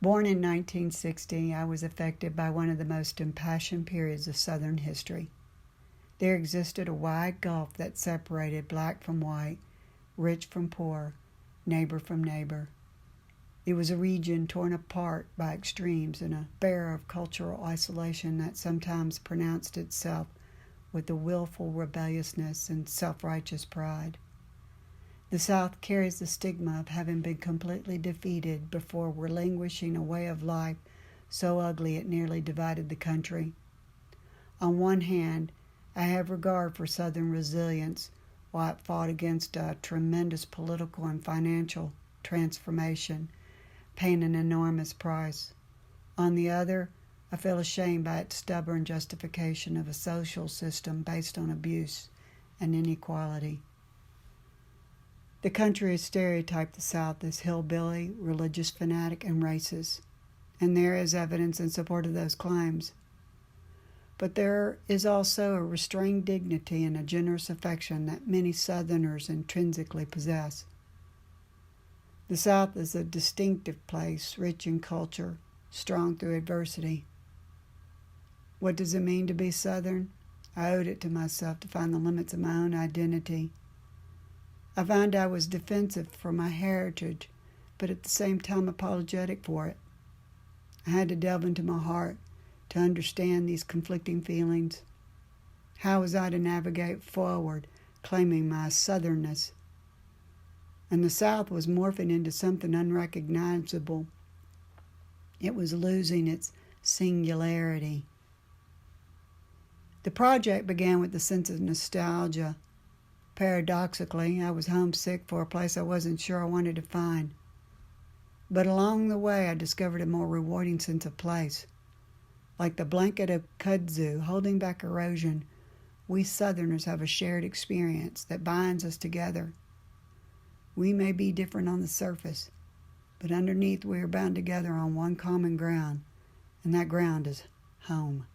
Born in 1960, I was affected by one of the most impassioned periods of Southern history. There existed a wide gulf that separated black from white, rich from poor, neighbor from neighbor. It was a region torn apart by extremes and a bearer of cultural isolation that sometimes pronounced itself with a willful rebelliousness and self-righteous pride. The South carries the stigma of having been completely defeated before relinquishing a way of life so ugly it nearly divided the country. On one hand, I have regard for Southern resilience while it fought against a tremendous political and financial transformation, paying an enormous price. On the other, I feel ashamed by its stubborn justification of a social system based on abuse and inequality. The country has stereotyped the South as hillbilly, religious fanatic, and racist, and there is evidence in support of those claims. But there is also a restrained dignity and a generous affection that many Southerners intrinsically possess. The South is a distinctive place, rich in culture, strong through adversity. What does it mean to be Southern? I owed it to myself to find the limits of my own identity. I found I was defensive for my heritage, but at the same time apologetic for it. I had to delve into my heart to understand these conflicting feelings. How was I to navigate forward, claiming my Southernness? And the South was morphing into something unrecognizable. It was losing its singularity. The project began with a sense of nostalgia. Paradoxically, I was homesick for a place I wasn't sure I wanted to find. But along the way, I discovered a more rewarding sense of place. Like the blanket of kudzu holding back erosion, we Southerners have a shared experience that binds us together. We may be different on the surface, but underneath we are bound together on one common ground, and that ground is home.